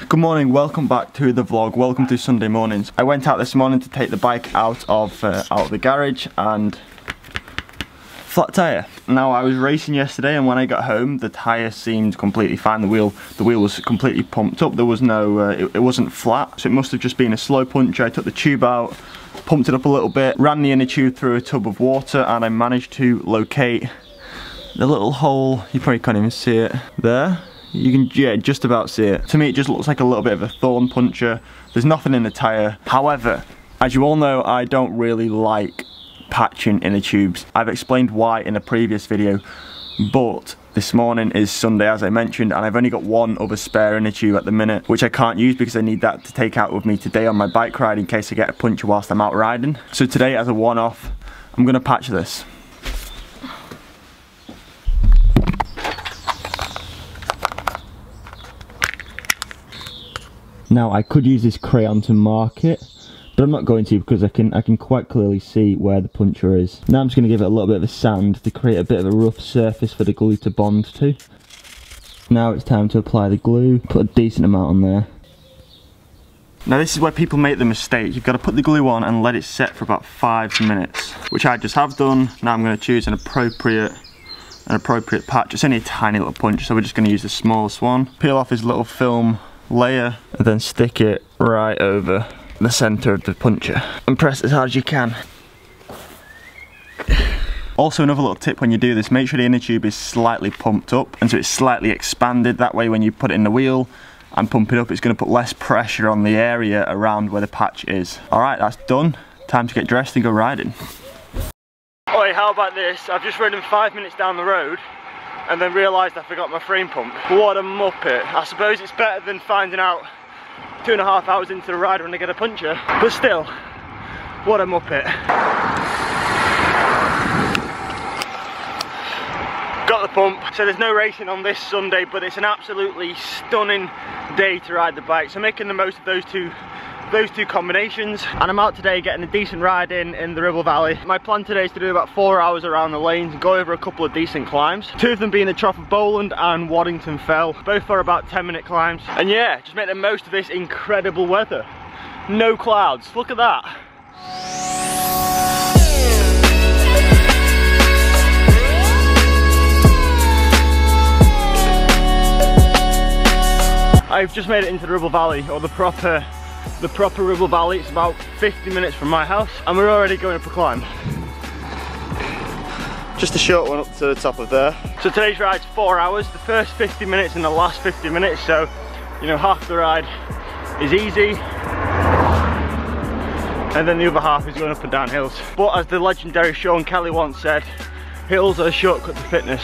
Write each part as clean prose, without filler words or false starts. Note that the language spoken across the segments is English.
Good morning, welcome back to the vlog. Welcome to Sunday mornings. I went out this morning to take the bike out of the garage and flat tyre. Now I was racing yesterday and when I got home the tyre seemed completely fine. The wheel was completely pumped up. There was no, it wasn't flat, so it must have just been a slow puncture. I took the tube out, pumped it up a little bit, ran the inner tube through a tub of water, and I managed to locate the little hole. You probably can't even see it there. You can, yeah, just about see it. To me it just looks like a little bit of a thorn puncture. There's nothing in the tyre. However, as you all know, I don't really like patching inner tubes. I've explained why in a previous video, but this morning is Sunday as I mentioned, and I've only got one other spare inner tube at the minute, which I can't use because I need that to take out with me today on my bike ride in case I get a puncture whilst I'm out riding. So today, as a one-off, I'm gonna patch this. Now I could use this crayon to mark it, but I'm not going to because I can quite clearly see where the puncture is. Now I'm just going to give it a little bit of a sand to create a bit of a rough surface for the glue to bond to. Now it's time to apply the glue, put a decent amount on there. Now this is where people make the mistake. You've got to put the glue on and let it set for about 5 minutes, which I just have done. Now I'm going to choose an appropriate patch. It's only a tiny little punch, so we're just going to use the smallest one. Peel off his little film layer and then stick it right over the center of the puncture and press as hard as you can. Also, another little tip when you do this, make sure the inner tube is slightly pumped up and so it's slightly expanded. That way when you put it in the wheel and pump it up, it's going to put less pressure on the area around where the patch is. Alright, that's done. Time to get dressed and go riding. Oi, how about this? I've just ridden 5 minutes down the road and then realised I forgot my frame pump. What a muppet. I suppose it's better than finding out 2.5 hours into the ride when I get a puncture. But still, what a muppet. Got the pump. So there's no racing on this Sunday, but it's an absolutely stunning day to ride the bike. So making the most of those two combinations, and I'm out today getting a decent ride in the Ribble Valley. My plan today is to do about 4 hours around the lanes and go over a couple of decent climbs. 2 of them being the Trough of Bowland and Waddington Fell. Both are about 10-minute climbs. And yeah, just make the most of this incredible weather. No clouds, look at that. I've just made it into the Ribble Valley, or the proper Ribble Valley. It's about 50 minutes from my house and we're already going up a climb. Just a short one up to the top of there. So today's ride's 4 hours, the first 50 minutes and the last 50 minutes, so you know, half the ride is easy and then the other half is going up and down hills. But as the legendary Sean Kelly once said, hills are a shortcut to fitness.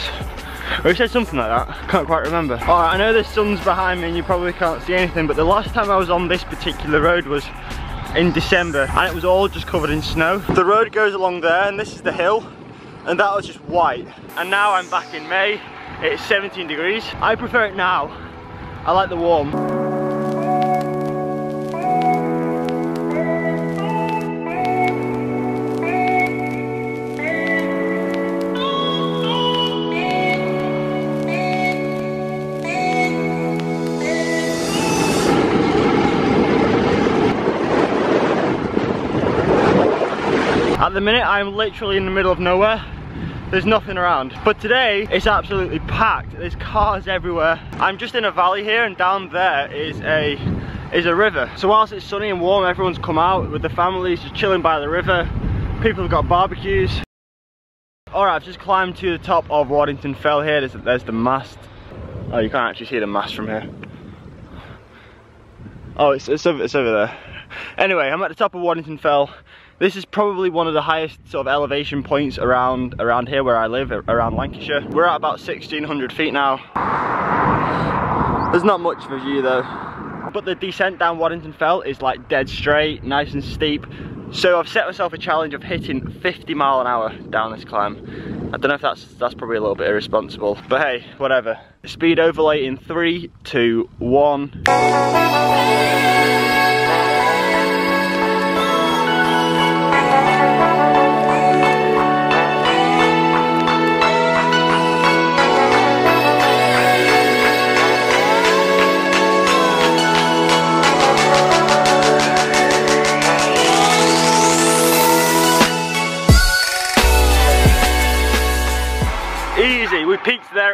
Or he said something like that, can't quite remember. Alright, I know the sun's behind me and you probably can't see anything, but the last time I was on this particular road was in December and it was all just covered in snow. The road goes along there and this is the hill and that was just white. And now I'm back in May, it's 17 degrees. I prefer it now, I like the warm. At the minute, I'm literally in the middle of nowhere. There's nothing around. But today, it's absolutely packed. There's cars everywhere. I'm just in a valley here and down there is a river. So whilst it's sunny and warm, everyone's come out with the families, just chilling by the river. People have got barbecues. Alright, I've just climbed to the top of Waddington Fell here. There's the mast. Oh, you can't actually see the mast from here. Oh, it's over there. Anyway, I'm at the top of Waddington Fell. This is probably one of the highest sort of elevation points around here where I live, around Lancashire. We're at about 1,600 feet now. There's not much of a view though. But the descent down Waddington Fell is like dead straight, nice and steep. So I've set myself a challenge of hitting 50 mile an hour down this climb. I don't know if that's probably a little bit irresponsible, but hey, whatever. Speed overlay in 3, 2, 1.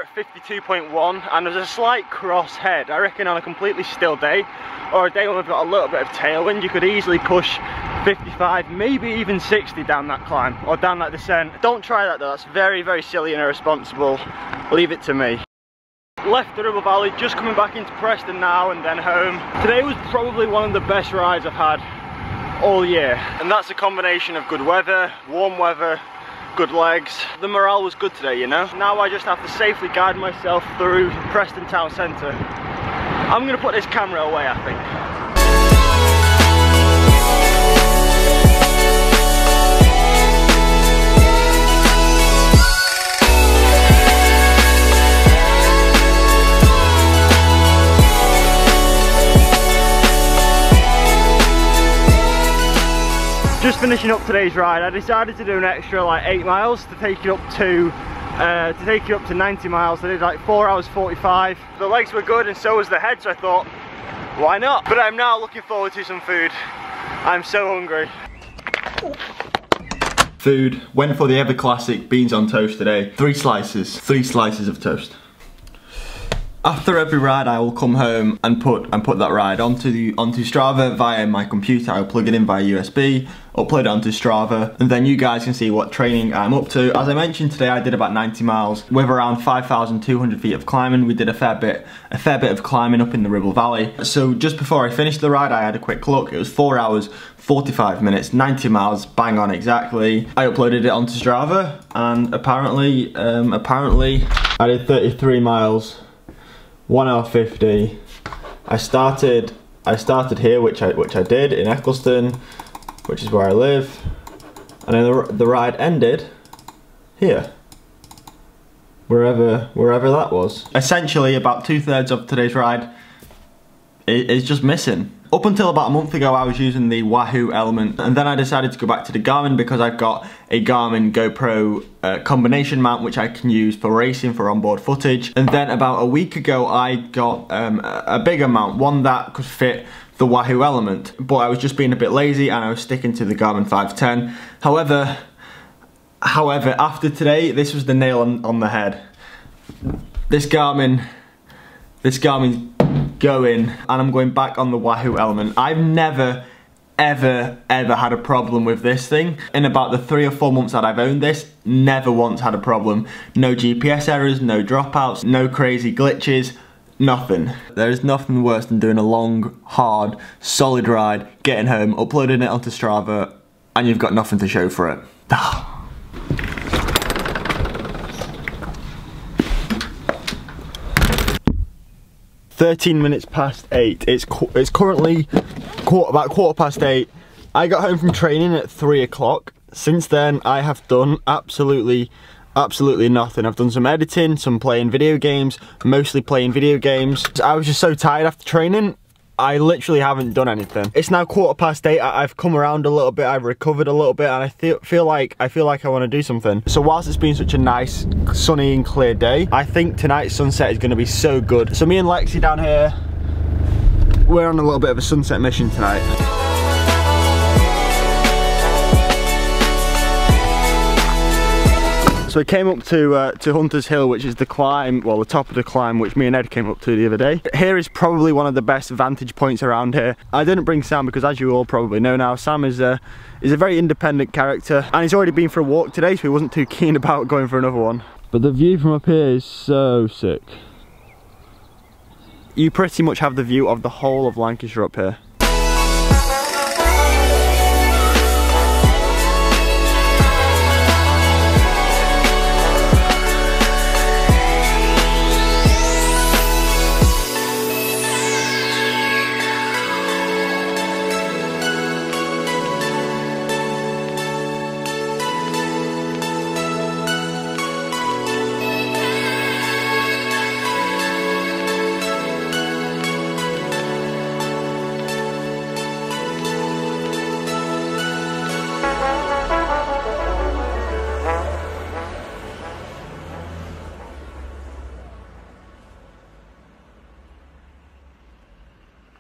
there at 52.1 and there's a slight crosshead. I reckon on a completely still day, or a day when we've got a little bit of tailwind, you could easily push 55, maybe even 60 down that climb, or down that descent. Don't try that though, that's very, very silly and irresponsible. Leave it to me. Left the Ribble Valley, just coming back into Preston now and then home. Today was probably one of the best rides I've had all year. And that's a combination of good weather, warm weather, good legs. The morale was good today, you know? Now I just have to safely guide myself through Preston town centre. I'm gonna put this camera away, I think. Just finishing up today's ride, I decided to do an extra like 8 miles to take you up to 90 miles. I did like 4 hours 45. The legs were good and so was the head, so I thought, why not? But I'm now looking forward to some food. I'm so hungry. Food, went for the ever classic beans on toast today. 3 slices of toast. After every ride I will come home and put that ride onto Strava via my computer. I'll plug it in via USB, upload it onto Strava, and then you guys can see what training I'm up to. As I mentioned today, I did about 90 miles with around 5,200 feet of climbing. We did a fair bit of climbing up in the Ribble Valley. So just before I finished the ride, I had a quick look. It was 4 hours 45 minutes, 90 miles, bang on exactly. I uploaded it onto Strava, and apparently I did 33 miles. 1 hour 50. I started here, which I did in Eccleston, which is where I live, and then the ride ended here, wherever that was. Essentially, about 2/3 of today's ride is just missing. Up until about a month ago, I was using the Wahoo Element, and then I decided to go back to the Garmin because I've got a Garmin GoPro combination mount which I can use for racing, for onboard footage. And then about a week ago, I got a bigger mount, one that could fit the Wahoo Element, but I was just being a bit lazy and I was sticking to the Garmin 510. However, after today, this was the nail on the head. This Garmin's going, and I'm going back on the Wahoo Element. I've never ever had a problem with this thing. In about the 3 or 4 months that I've owned this, never once had a problem. No GPS errors, no dropouts, no crazy glitches, nothing. There is nothing worse than doing a long, hard, solid ride, getting home, uploading it onto Strava, and you've got nothing to show for it. 13 minutes past 8. It's currently about 8:15. I got home from training at 3 o'clock. Since then, I have done absolutely nothing. I've done some editing, some playing video games, mostly playing video games. I was just so tired after training. I literally haven't done anything. It's now 8:15. I've come around a little bit, I've recovered a little bit, and I feel like I want to do something. So whilst it's been such a nice, sunny and clear day, I think tonight's sunset is going to be so good. So me and Lexi down here, we're on a little bit of a sunset mission tonight. So we came up to Hunter's Hill, which is the climb, well, the top of the climb, which me and Ed came up to the other day. Here is probably one of the best vantage points around here. I didn't bring Sam because, as you all probably know now, Sam is a very independent character, and he's already been for a walk today, so he wasn't too keen about going for another one. But the view from up here is so sick. You pretty much have the view of the whole of Lancashire up here.